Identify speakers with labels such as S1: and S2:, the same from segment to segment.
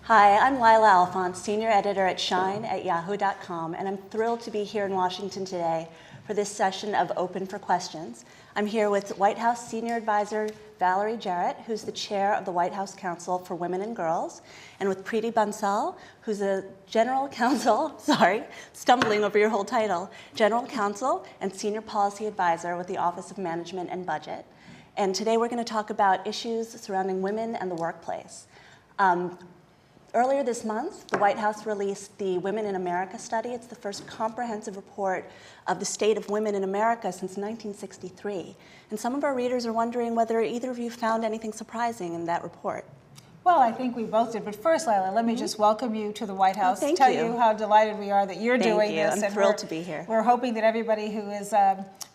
S1: Hi, I'm Lila Alphonse, Senior Editor at shine@yahoo.com, and I'm thrilled to be here in Washington today for this session of Open for Questions. I'm here with White House Senior Advisor Valerie Jarrett, who's the chair of the White House Council for Women and Girls, and with Preeta Bansal, who's a General Counsel, stumbling over your whole title, General Counsel and Senior Policy Advisor with the Office of Management and Budget. And today we're going to talk about issues surrounding women and the workplace. Earlier this month, the White House released the Women in America study. It's the first comprehensive report of the state of women in America since 1963. And some of our readers are wondering whether either of you found anything surprising in that report.
S2: Well, I think we both did. But first, Lila, let me just welcome you to the White House.
S1: Thank
S2: Tell
S1: you.
S2: you how delighted we are that you're doing this.
S1: I'm thrilled to be here.
S2: We're hoping that everybody who is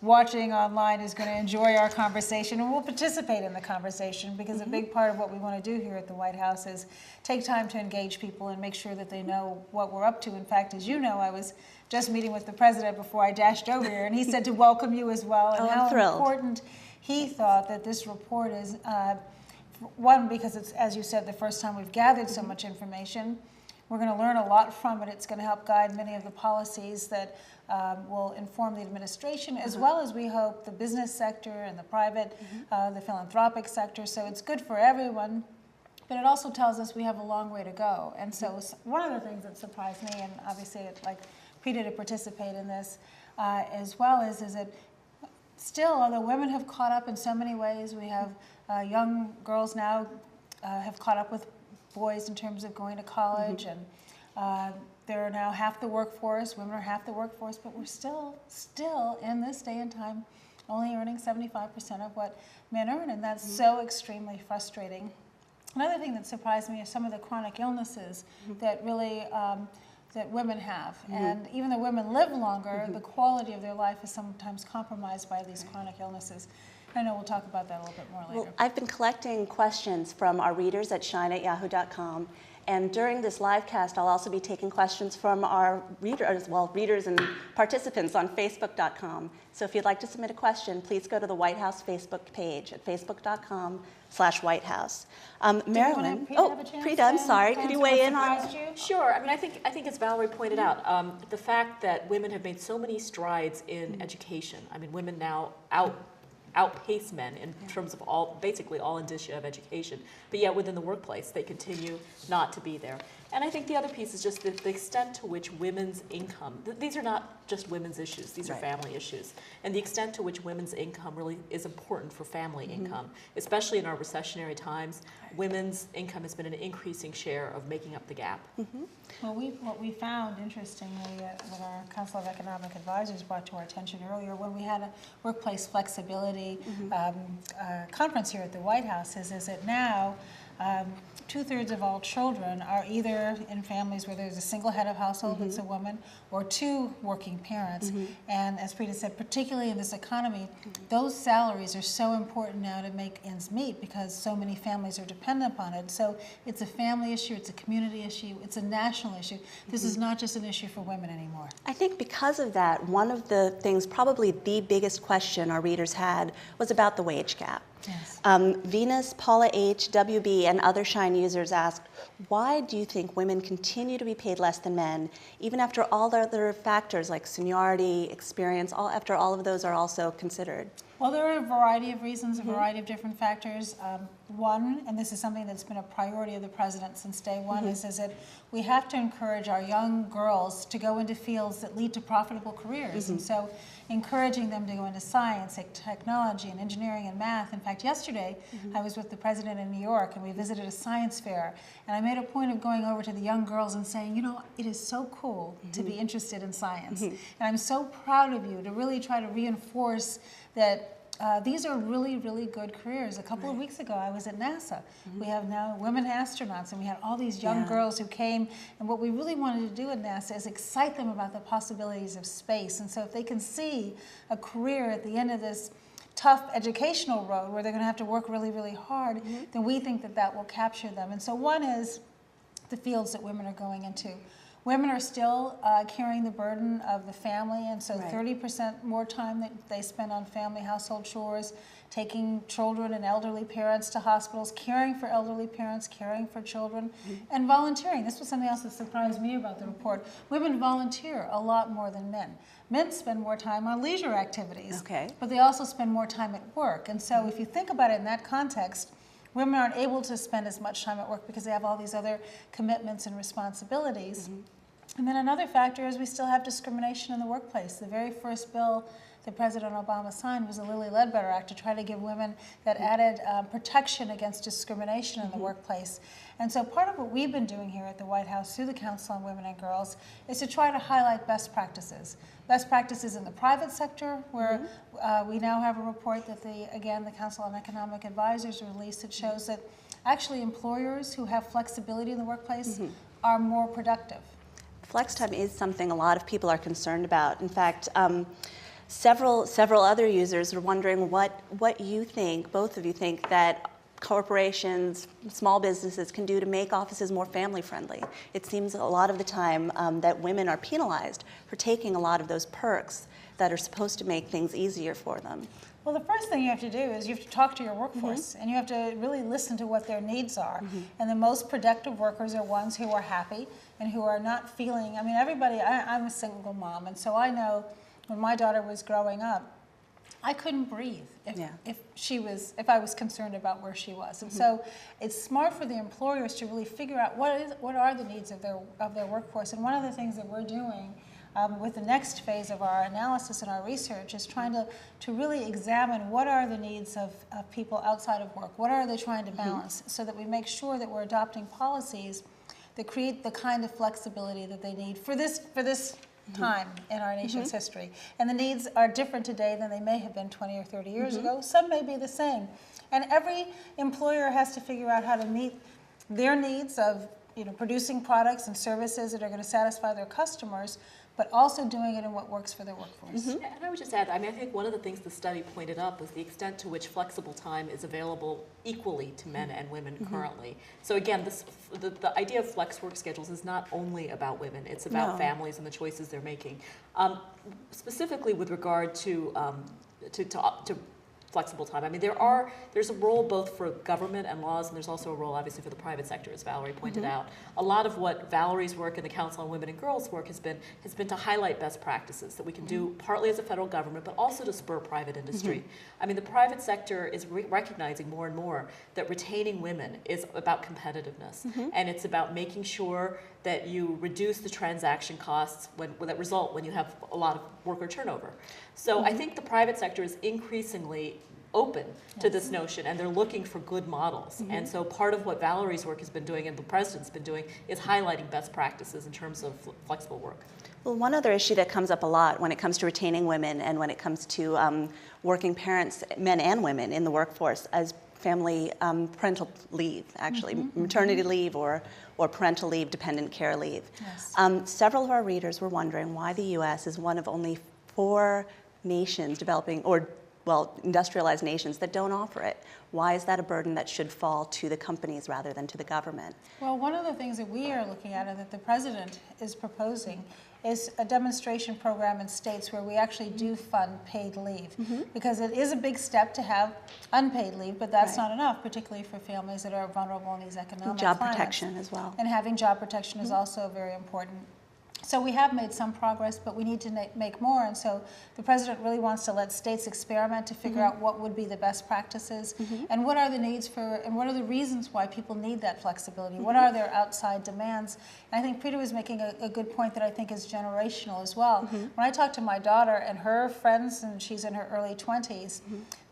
S2: watching online is going to enjoy our conversation and will participate in the conversation, because a big part of what we want to do here at the White House is take time to engage people and make sure that they know what we're up to. In fact, as you know, I was just meeting with the president before I dashed over here, and he said to welcome you as well, and how important he thought that this report is. One, because it's, as you said, the first time we've gathered so much information. We're going to learn a lot from it. It's going to help guide many of the policies that will inform the administration, as well as, we hope, the business sector and the private, the philanthropic sector. So it's good for everyone, but it also tells us we have a long way to go. And so one of the things that surprised me, and obviously I'd like Preeta to participate in this as well, is that still, although women have caught up in so many ways, we have young girls now have caught up with boys in terms of going to college, and they're now half the workforce, women are half the workforce, but we're still in this day and time only earning 75% of what men earn, and that's so extremely frustrating. Another thing that surprised me is some of the chronic illnesses that really that women have. And even though women live longer, the quality of their life is sometimes compromised by these chronic illnesses. I know we'll talk about that a little bit more later.
S1: Well, I've been collecting questions from our readers at shine@yahoo.com. And during this live cast, I'll also be taking questions from our readers and participants on facebook.com. So if you'd like to submit a question, please go to the White House Facebook page at facebook.com/White House. Marilyn, Preeta, I'm sorry, could you weigh in on?
S3: Sure. I mean, I think as Valerie pointed out, the fact that women have made so many strides in education. I mean, women now outpace men in terms of basically all indicia of education, but yet within the workplace they continue not to be there. And I think the other piece is just the extent to which women's income, these are not just women's issues, these are family issues, and the extent to which women's income really is important for family income, especially in our recessionary times. Women's income has been an increasing share of making up the gap.
S2: Well, what we found, interestingly, what our Council of Economic Advisors brought to our attention earlier when we had a workplace flexibility conference here at the White House, is that now 2/3 of all children are either in families where there's a single head of household, that's a woman, or two working parents. And as Preeta said, particularly in this economy, those salaries are so important now to make ends meet, because so many families are dependent upon it. So it's a family issue, it's a community issue, it's a national issue. This is not just an issue for women anymore.
S1: I think because of that, one of the things, probably the biggest question our readers had, was about the wage gap.
S2: Yes.
S1: Venus, Paula H., WB, and other Shine users asked, why do you think women continue to be paid less than men, even after all the other factors like seniority, experience, after all of those are also considered?
S2: Well, there are a variety of reasons, a variety of different factors. One, and this is something that's been a priority of the president since day one, is that we have to encourage our young girls to go into fields that lead to profitable careers. And so encouraging them to go into science, technology, and engineering and math. In fact, yesterday I was with the president in New York, and we visited a science fair. And I made a point of going over to the young girls and saying, you know, it is so cool to be interested in science. And I'm so proud of you to really try to reinforce that these are really, really good careers. A couple of weeks ago, I was at NASA. We have now women astronauts, and we had all these young girls who came, and what we really wanted to do at NASA is excite them about the possibilities of space. And so if they can see a career at the end of this tough educational road where they're going to have to work really, really hard, then we think that that will capture them. And so one is the fields that women are going into. Women are still carrying the burden of the family, and so
S1: Right.
S2: 30% more time that they spend on family household chores, taking children and elderly parents to hospitals, caring for elderly parents, caring for children, and volunteering. This was something else that surprised me about the report. Women volunteer a lot more than men. Men spend more time on leisure activities,
S1: Okay.
S2: but they also spend more time at work. And so if you think about it in that context, women aren't able to spend as much time at work because they have all these other commitments and responsibilities. And then another factor is we still have discrimination in the workplace. The very first bill that President Obama signed was the Lilly Ledbetter Act to try to give women that added protection against discrimination in the workplace. And so part of what we've been doing here at the White House through the Council on Women and Girls is to try to highlight best practices. Best practices in the private sector, where we now have a report that the Council on Economic Advisors released that shows that actually employers who have flexibility in the workplace are more productive.
S1: Flex time is something a lot of people are concerned about. In fact, several other users are wondering what you think, both of you think, that corporations, small businesses can do to make offices more family friendly. It seems a lot of the time that women are penalized for taking a lot of those perks that are supposed to make things easier for them.
S2: Well, the first thing you have to do is you have to talk to your workforce, and you have to really listen to what their needs are. And the most productive workers are ones who are happy and who are not feeling, I mean, everybody, I'm a single mom, and so I know when my daughter was growing up, I couldn't breathe if I was concerned about where she was. And so it's smart for the employers to really figure out what are the needs of their workforce. And one of the things that we're doing with the next phase of our analysis and our research is trying to really examine what are the needs of people outside of work. What are they trying to balance so that we make sure that we're adopting policies that create the kind of flexibility that they need for this time in our nation's history. And the needs are different today than they may have been 20 or 30 years ago. Some may be the same. And every employer has to figure out how to meet their needs of producing products and services that are going to satisfy their customers, but also doing it in what works for their workforce.
S3: And I would just add, I think one of the things the study pointed up was the extent to which flexible time is available equally to men and women currently. So again, the idea of flex work schedules is not only about women, it's about families and the choices they're making. Specifically with regard to flexible time. I mean, there's a role both for government and laws, and there's also a role, obviously, for the private sector, as Valerie pointed out. A lot of what Valerie's work and the Council on Women and Girls work has been to highlight best practices that we can do partly as a federal government, but also to spur private industry. I mean, the private sector is recognizing more and more that retaining women is about competitiveness, and it's about making sure that you reduce the transaction costs that result when you have a lot of worker turnover. So I think the private sector is increasingly open to this notion, and they're looking for good models. And so part of what Valerie's work has been doing and the president's been doing is highlighting best practices in terms of flexible work.
S1: Well, one other issue that comes up a lot when it comes to retaining women and when it comes to working parents, men and women in the workforce, as family parental leave, actually, maternity leave or parental leave, dependent care leave.
S2: Yes.
S1: Several of our readers were wondering why the U.S. is one of only 4 nations industrialized nations that don't offer it. Why is that a burden that should fall to the companies rather than to the government?
S2: Well, one of the things that we are looking at and that the president is proposing is a demonstration program in states where we actually do fund paid leave. Because it is a big step to have unpaid leave, but that's not enough, particularly for families that are vulnerable in these economic
S1: Job
S2: climates.
S1: protection as well.
S2: And having job protection is also very important. So we have made some progress, but we need to make more. And so the president really wants to let states experiment to figure out what would be the best practices and what are the needs for, and what are the reasons why people need that flexibility. What are their outside demands? And I think Preeta was making a good point that I think is generational as well. When I talk to my daughter and her friends, and she's in her early 20s,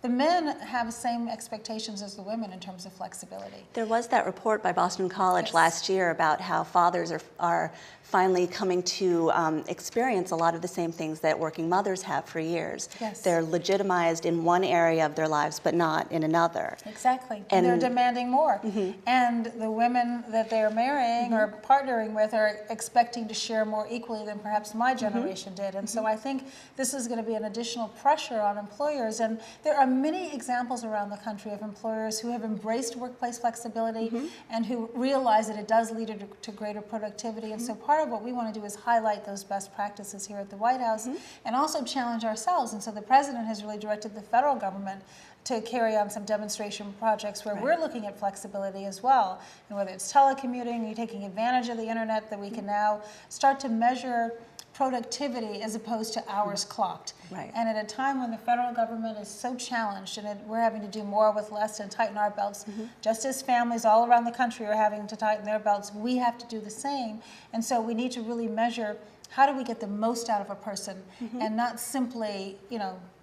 S2: the men have the same expectations as the women in terms of flexibility.
S1: There was that report by Boston College last year about how fathers are finally coming to experience a lot of the same things that working mothers have for years.
S2: Yes.
S1: They're legitimized in one area of their lives, but not in another.
S2: Exactly, and they're demanding more. And the women that they're marrying or partnering with are expecting to share more equally than perhaps my generation did. And so I think this is going to be an additional pressure on employers. And there are many examples around the country of employers who have embraced workplace flexibility and who realize that it does lead to greater productivity. And so part of what we want to do is highlight those best practices here at the White House and also challenge ourselves. And so the president has really directed the federal government to carry on some demonstration projects where we're looking at flexibility as well. And whether it's telecommuting, you're taking advantage of the internet, that we can now start to measure productivity as opposed to hours clocked.
S1: Right.
S2: And at a time when the federal government is so challenged and we're having to do more with less and tighten our belts, just as families all around the country are having to tighten their belts, we have to do the same. And so we need to really measure, how do we get the most out of a person and not simply,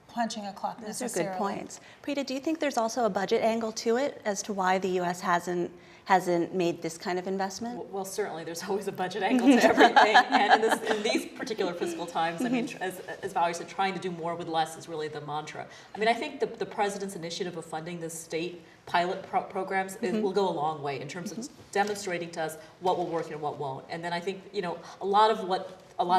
S2: punching a clock necessarily.
S1: Those are good points. Preeta, do you think there's also a budget angle to it as to why the U.S. hasn't made this kind of investment?
S3: Well, certainly, there's always a budget angle to everything. And in these particular fiscal times, I mean, as Valerie said, trying to do more with less is really the mantra. I mean, I think the president's initiative of funding the state pilot programs will go a long way in terms of demonstrating to us what will work and what won't. And then I think, a lot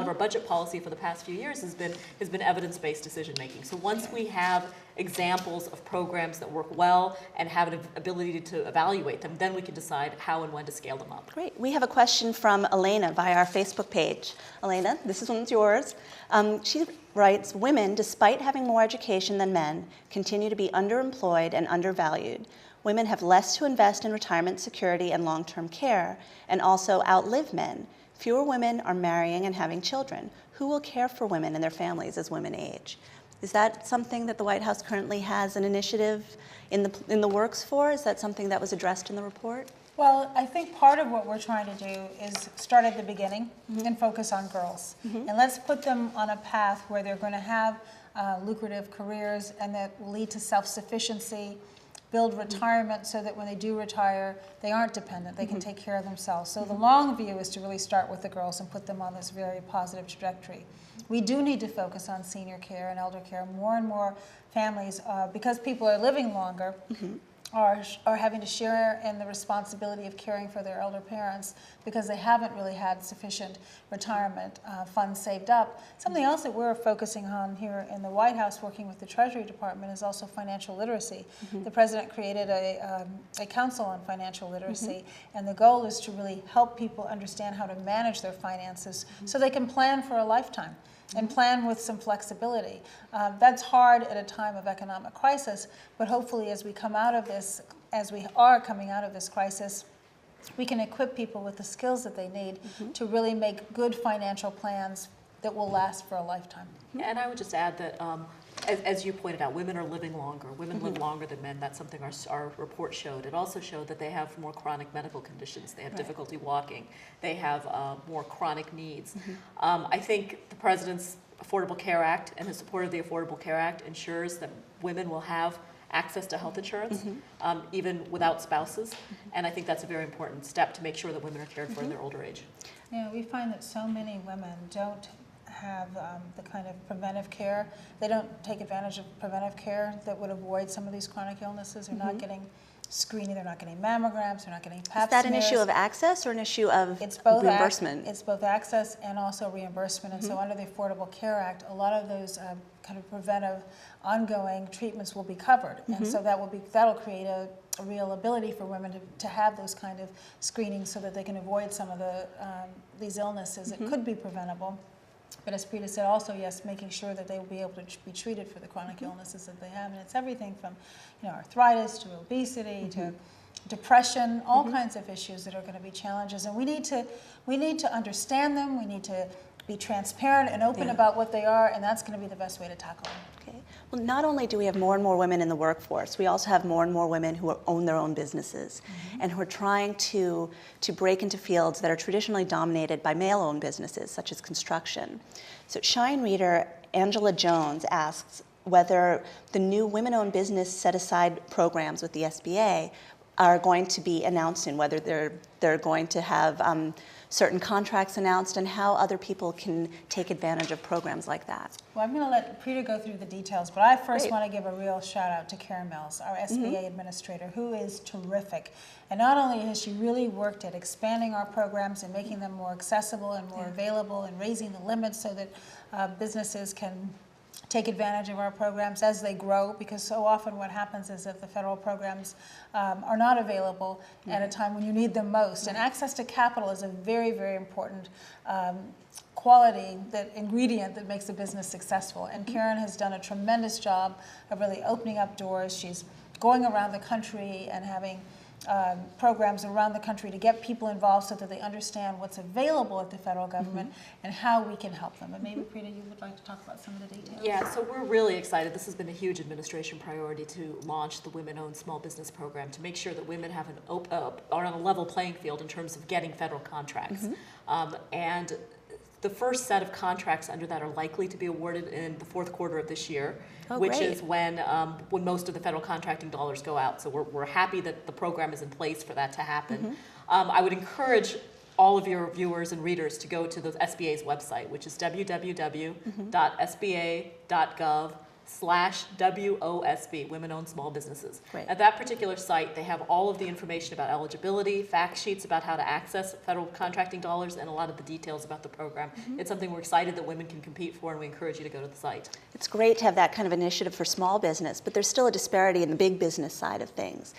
S3: of our budget policy for the past few years has been evidence-based decision making. So once we have examples of programs that work well and have an ability to evaluate them, then we can decide how and when to scale them up.
S1: Great. We have a question from Elena via our Facebook page. Elena, this one's yours. She writes, women, despite having more education than men, continue to be underemployed and undervalued. Women have less to invest in retirement security and long-term care, and also outlive men. Fewer women are marrying and having children. Who will care for women and their families as women age? Is that something that the White House currently has an initiative in the works for? Is that something that was addressed in the report?
S2: Well, I think part of what we're trying to do is start at the beginning and focus on girls. And let's put them on a path where they're going to have lucrative careers and that will lead to self-sufficiency, build retirement so that when they do retire, they aren't dependent. They can take care of themselves. So the long view is to really start with the girls and put them on this very positive trajectory. We do need to focus on senior care and elder care. More and more families, because people are living longer, are having to share in the responsibility of caring for their elder parents because they haven't really had sufficient retirement funds saved up. Something else that we're focusing on here in the White House, working with the Treasury Department, is also financial literacy. The President created a council on financial literacy, and the goal is to really help people understand how to manage their finances so they can plan for a lifetime and plan with some flexibility. That's hard at a time of economic crisis, but hopefully as we come out of this, as we are coming out of this crisis, we can equip people with the skills that they need to really make good financial plans that will last for a lifetime.
S3: And I would just add that, as you pointed out, women are living longer. Women live longer than men. That's something our report showed. It also showed that they have more chronic medical conditions. They have difficulty walking. They have more chronic needs. I think the President's Affordable Care Act and his support of the Affordable Care Act ensures that women will have access to health insurance, even without spouses. And I think that's a very important step to make sure that women are cared for in their older age.
S2: Yeah, we find that so many women don't have the kind of preventive care. They don't take advantage of preventive care that would avoid some of these chronic illnesses. They're not getting screening, they're not getting mammograms, they're not getting pap smears.
S1: Is that an issue of access or an issue of reimbursement?
S2: It's both access and also reimbursement. And so under the Affordable Care Act, a lot of those kind of preventive ongoing treatments will be covered. And so that'll create a real ability for women to have those kind of screenings so that they can avoid some of these illnesses that could be preventable. But as Preeta said, also, yes, making sure that they will be able to be treated for the chronic illnesses that they have. And it's everything from arthritis to obesity to depression, all kinds of issues that are going to be challenges. And we need to understand them. We need to be transparent and open about what they are, and that's going to be the best way to tackle them.
S1: Okay. Well, not only do we have more and more women in the workforce, we also have more and more women who own their own businesses and who are trying to break into fields that are traditionally dominated by male-owned businesses, such as construction. So Shine reader Angela Jones asks whether the new women-owned business set-aside programs with the SBA are going to be announced and whether they're going to have certain contracts announced and how other people can take advantage of programs like that.
S2: Well, I'm going to let Preeta go through the details, but I first want to give a real shout out to Karen Mills, our SBA administrator, who is terrific. And not only has she really worked at expanding our programs and making them more accessible and more available and raising the limits so that businesses can take advantage of our programs as they grow, because so often what happens is that the federal programs are not available at a time when you need them most. And access to capital is a very, very important quality, that ingredient that makes a business successful. And Karen has done a tremendous job of really opening up doors. She's going around the country and having programs around the country to get people involved so that they understand what's available at the federal government and how we can help them. And maybe, Preeta, you would like to talk about some of the details?
S3: Yeah, so we're really excited. This has been a huge administration priority to launch the Women-Owned Small Business Program to make sure that women have are on a level playing field in terms of getting federal contracts. And the first set of contracts under that are likely to be awarded in the fourth quarter of this year, which is when most of the federal contracting dollars go out. So we're happy that the program is in place for that to happen. I would encourage all of your viewers and readers to go to the SBA's website, which is www.sba.gov/WOSB, Women-Owned Small Businesses.
S1: Great.
S3: At that particular site, they have all of the information about eligibility, fact sheets about how to access federal contracting dollars, and a lot of the details about the program. It's something we're excited that women can compete for, and we encourage you to go to the site.
S1: It's great to have that kind of initiative for small business, but there's still a disparity in the big business side of things.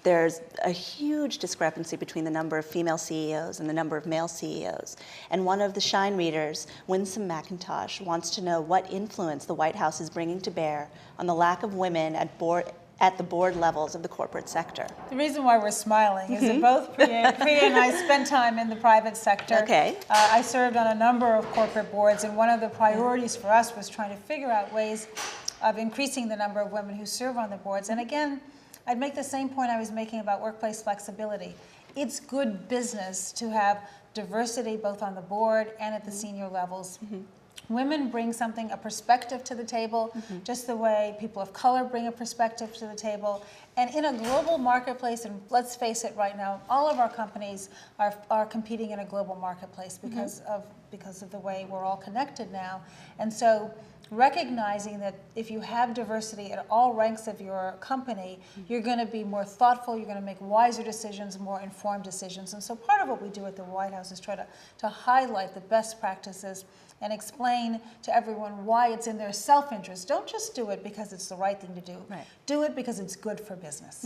S1: There's a huge discrepancy between the number of female CEOs and the number of male CEOs. And one of the Shine readers, Winsome McIntosh, wants to know what influence the White House is bringing to bear on the lack of women at the board levels of the corporate sector.
S2: The reason why we're smiling is that both Preeta and I spent time in the private sector.
S1: Okay.
S2: I served on a number of corporate boards, and one of the priorities for us was trying to figure out ways of increasing the number of women who serve on the boards. And again, I'd make the same point I was making about workplace flexibility. It's good business to have diversity both on the board and at the senior levels. Women bring something, a perspective to the table, just the way people of color bring a perspective to the table. And in a global marketplace, and let's face it right now, all of our companies are competing in a global marketplace because of the way we're all connected now. And so recognizing that if you have diversity at all ranks of your company, you're going to be more thoughtful, you're going to make wiser decisions, more informed decisions. And so part of what we do at the White House is try to highlight the best practices and explain to everyone why it's in their self-interest. Don't just do it because it's the right thing to do.
S1: Right.
S2: Do it because it's good for business.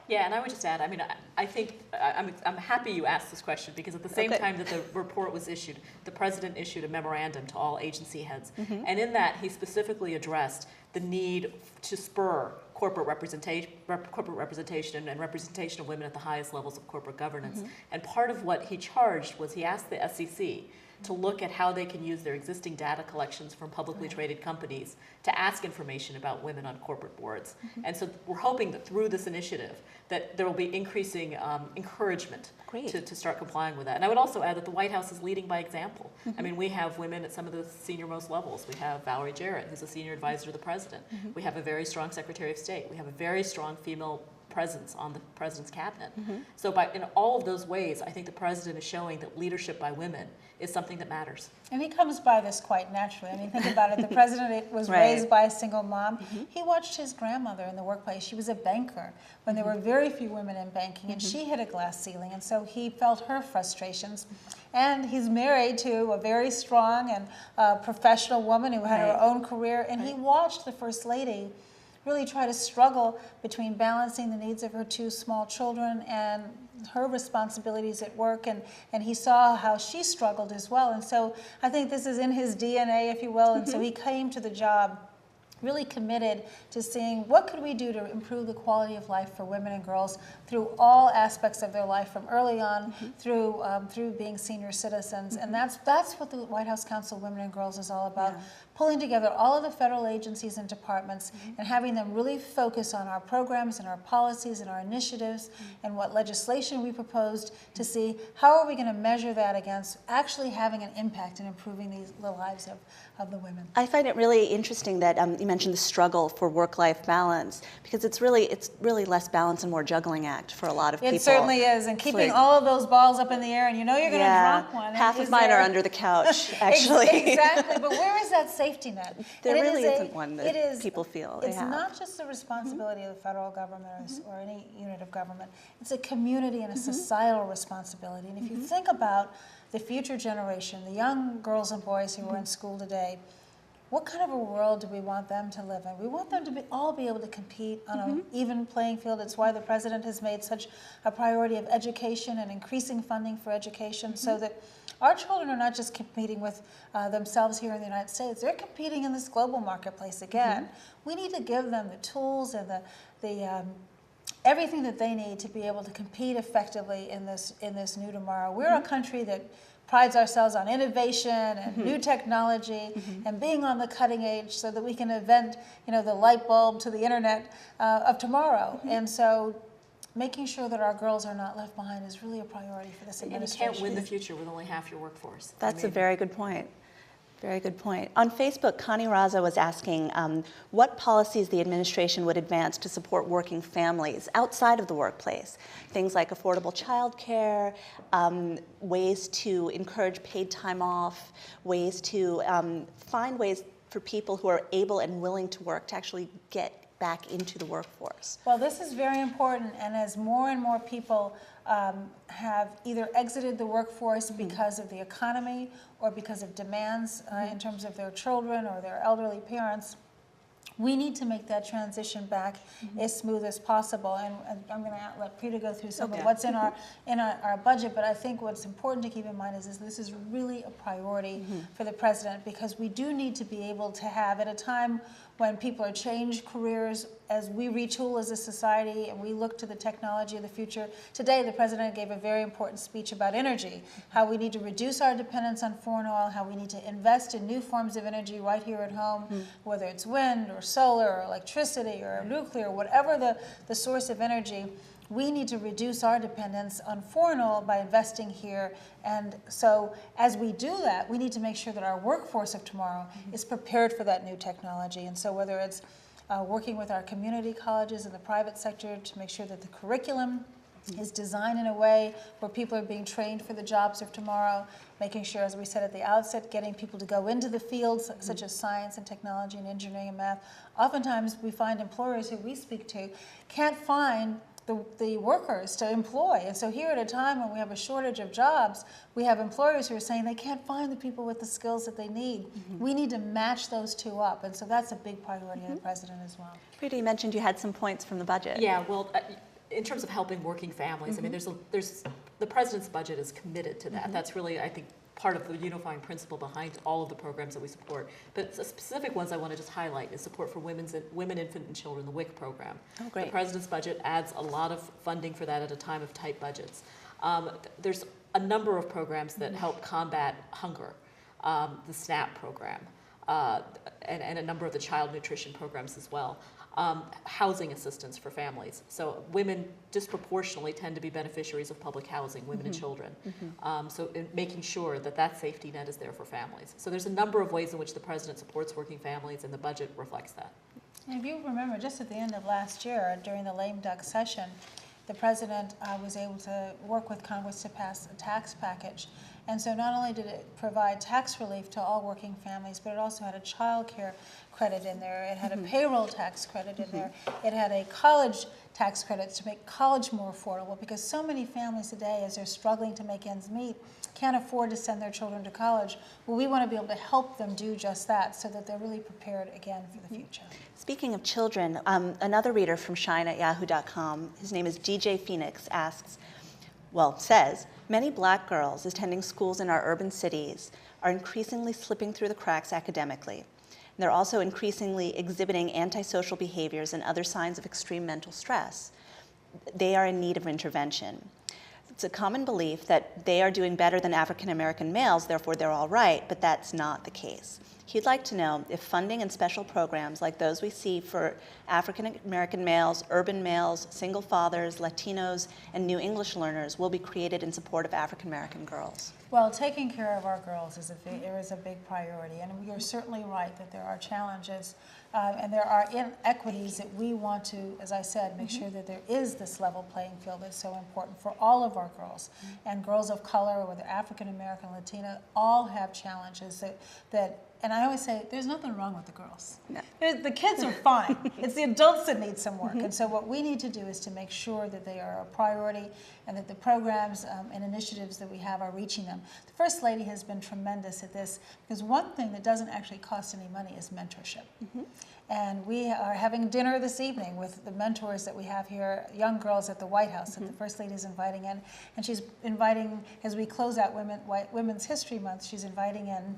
S3: Yeah, and I would just add, I mean, I think I'm happy you asked this question, because at the same time that the report was issued, the president issued a memorandum to all agency heads. And in that, he specifically addressed the need to spur corporate representation and representation of women at the highest levels of corporate governance. And part of what he charged was he asked the SEC to look at how they can use their existing data collections from publicly traded companies to ask information about women on corporate boards. And so we're hoping that through this initiative that there will be increasing encouragement to start complying with that. And I would also add that the White House is leading by example. I mean, we have women at some of the senior-most levels. We have Valerie Jarrett, who's a senior advisor to the president. We have a very strong Secretary of State. We have a very strong female presence on the president's cabinet. So in all of those ways, I think the president is showing that leadership by women is something that matters.
S2: And he comes by this quite naturally. I mean, think about it. The president was raised by a single mom. He watched his grandmother in the workplace. She was a banker when there were very few women in banking, and she hit a glass ceiling, and so he felt her frustrations. And he's married to a very strong and professional woman who had her own career, and he watched the First Lady really try to struggle between balancing the needs of her two small children and her responsibilities at work, and he saw how she struggled as well. And so I think this is in his DNA, if you will, and so he came to the job really committed to seeing what could we do to improve the quality of life for women and girls through all aspects of their life, from early on through being senior citizens. And that's what the White House Council of Women and Girls is all about, pulling together all of the federal agencies and departments and having them really focus on our programs and our policies and our initiatives and what legislation we proposed, to see how are we going to measure that against actually having an impact in improving the lives of the women.
S1: I find it really interesting that you mentioned the struggle for work-life balance, because it's really less balance and more juggling act for a lot of people.
S2: It certainly is, and keeping all of those balls up in the air, and you know you're going to drop one.
S1: Half of mine are under the couch, actually.
S2: Exactly, but where is that safety net?
S1: There really isn't one that people feel they have.
S2: It's not just the responsibility of the federal government or any unit of government. It's a community and a societal responsibility. And if you think about the future generation, the young girls and boys who are in school today, what kind of a world do we want them to live in? We want them to all be able to compete on an even playing field. It's why the president has made such a priority of education and increasing funding for education so that our children are not just competing with themselves here in the United States. They're competing in this global marketplace again. We need to give them the tools and the everything that they need to be able to compete effectively in this new tomorrow. We're a country that prides ourselves on innovation and new technology and being on the cutting edge so that we can invent, the light bulb to the internet of tomorrow. And so making sure that our girls are not left behind is really a priority for this administration.
S3: And you can't win the future with only half your workforce.
S1: That's a very good point. Very good point. On Facebook, Connie Raza was asking what policies the administration would advance to support working families outside of the workplace. Things like affordable childcare, ways to encourage paid time off, ways to find ways for people who are able and willing to work to actually get back into the workforce.
S2: Well, this is very important, and as more and more people have either exited the workforce because of the economy or because of demands in terms of their children or their elderly parents, we need to make that transition back as smooth as possible. And I'm going to let Preeta go through some of what's in our budget, but I think what's important to keep in mind is this is really a priority for the president, because we do need to be able to have, at a time when people are changing careers, as we retool as a society and we look to the technology of the future. Today, the president gave a very important speech about energy, how we need to reduce our dependence on foreign oil, how we need to invest in new forms of energy right here at home, whether it's wind or solar or electricity or nuclear, whatever the source of energy. We need to reduce our dependence on foreign oil by investing here. And so as we do that, we need to make sure that our workforce of tomorrow is prepared for that new technology. And so whether it's working with our community colleges and the private sector to make sure that the curriculum is designed in a way where people are being trained for the jobs of tomorrow, making sure, as we said at the outset, getting people to go into the fields such as science and technology and engineering and math. Oftentimes we find employers who we speak to can't find the workers to employ. And so here at a time when we have a shortage of jobs, we have employers who are saying they can't find the people with the skills that they need. We need to match those two up. And so that's a big priority of the president as well.
S1: Preeta, you mentioned you had some points from the budget.
S3: Yeah, well, in terms of helping working families, I mean, there's the president's budget is committed to that. That's really, I think, part of the unifying principle behind all of the programs that we support. But the specific ones I want to just highlight is support for women, infant, and children, the WIC program.
S1: Oh, great.
S3: The president's budget adds a lot of funding for that at a time of tight budgets. There's a number of programs that help combat hunger, the SNAP program, and a number of the child nutrition programs as well. Housing assistance for families. So women disproportionately tend to be beneficiaries of public housing, women and children. So making sure that that safety net is there for families. So there's a number of ways in which the president supports working families, and the budget reflects that.
S2: And if you remember, just at the end of last year, during the lame duck session, the president was able to work with Congress to pass a tax package. And so not only did it provide tax relief to all working families, but it also had a child care credit in there. It had a payroll tax credit in there. It had a college tax credit to make college more affordable, because so many families today, as they're struggling to make ends meet, can't afford to send their children to college. Well, we want to be able to help them do just that so that they're really prepared again for the future.
S1: Speaking of children, another reader from Shine at Yahoo.com, his name is DJ Phoenix, says, many black girls attending schools in our urban cities are increasingly slipping through the cracks academically. They're also increasingly exhibiting antisocial behaviors and other signs of extreme mental stress. They are in need of intervention. It's a common belief that they are doing better than African American males, therefore they're all right, but that's not the case. He'd like to know if funding and special programs like those we see for African American males, urban males, single fathers, Latinos, and new English learners will be created in support of African American girls.
S2: Well, taking care of our girls is a big priority, and you're certainly right that there are challenges and there are inequities that we want to, as I said, make sure that there is this level playing field that's so important for all of our girls. And girls of color, whether African American, Latina, all have challenges that and I always say, there's nothing wrong with the girls.
S1: No.
S2: The kids are fine. It's the adults that need some work. And so what we need to do is to make sure that they are a priority and that the programs and initiatives that we have are reaching them. The First Lady has been tremendous at this, because one thing that doesn't actually cost any money is mentorship. And we are having dinner this evening with the mentors that we have here, young girls at the White House that the First Lady is inviting in. And she's inviting, as we close out Women's History Month, she's inviting in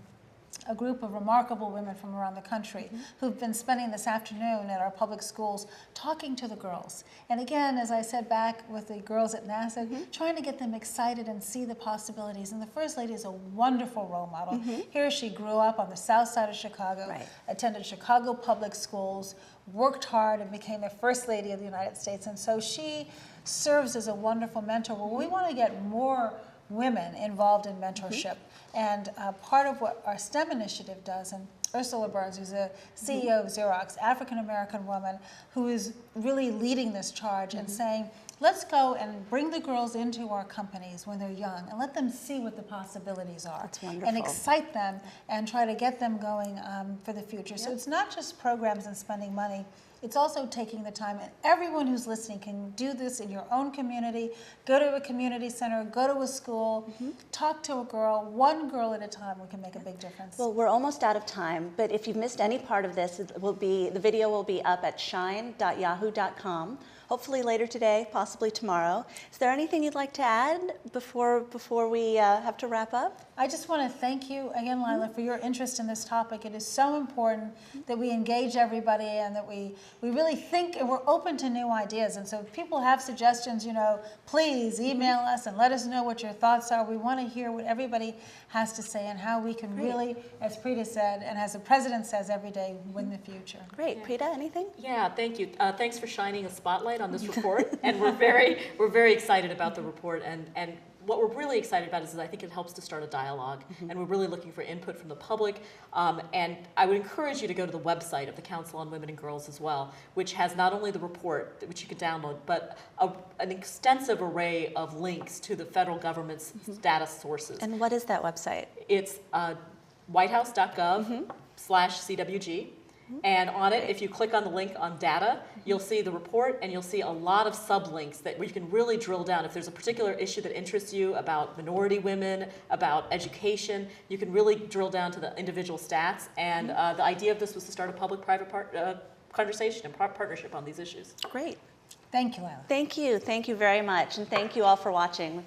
S2: a group of remarkable women from around the country who've been spending this afternoon at our public schools talking to the girls. And again, as I said back with the girls at NASA, trying to get them excited and see the possibilities. And the First Lady is a wonderful role model. Here she grew up on the south side of Chicago, attended Chicago public schools, worked hard and became the First Lady of the United States. And so she serves as a wonderful mentor. Well, we want to get more women involved in mentorship. And part of what our STEM initiative does, and Ursula Burns, who's a CEO of Xerox, African-American woman, who is really leading this charge and saying, let's go and bring the girls into our companies when they're young and let them see what the possibilities are.
S1: That's wonderful.
S2: And excite them and try to get them going for the future. So it's not just programs and spending money. It's also taking the time, and everyone who's listening can do this in your own community. Go to a community center, go to a school, talk to a girl, one girl at a time. We can make a big difference.
S1: Well, we're almost out of time, but if you've missed any part of this, the video will be up at shine.yahoo.com. Hopefully later today, possibly tomorrow. Is there anything you'd like to add before we have to wrap up?
S2: I just want to thank you again, Lila, for your interest in this topic. It is so important that we engage everybody and that we really think and we're open to new ideas. And so if people have suggestions, please email us and let us know what your thoughts are. We want to hear what everybody has to say and how we can really, as Preeta said, and as the President says every day, win the future.
S1: Great. Preeta, anything?
S3: Yeah, thank you. Thanks for shining a spotlight on this report. And we're very excited about the report. And what we're really excited about is I think it helps to start a dialogue. And we're really looking for input from the public. And I would encourage you to go to the website of the Council on Women and Girls as well, which has not only the report, which you can download, but an extensive array of links to the federal government's data sources.
S1: And what is that website?
S3: It's whitehouse.gov/CWG. And on it, if you click on the link on data, you'll see the report and you'll see a lot of sublinks where you can really drill down. If there's a particular issue that interests you about minority women, about education, you can really drill down to the individual stats. And the idea of this was to start a public-private conversation and partnership on these issues.
S1: Great.
S2: Thank you, Lila.
S1: Thank you. Thank you very much. And thank you all for watching.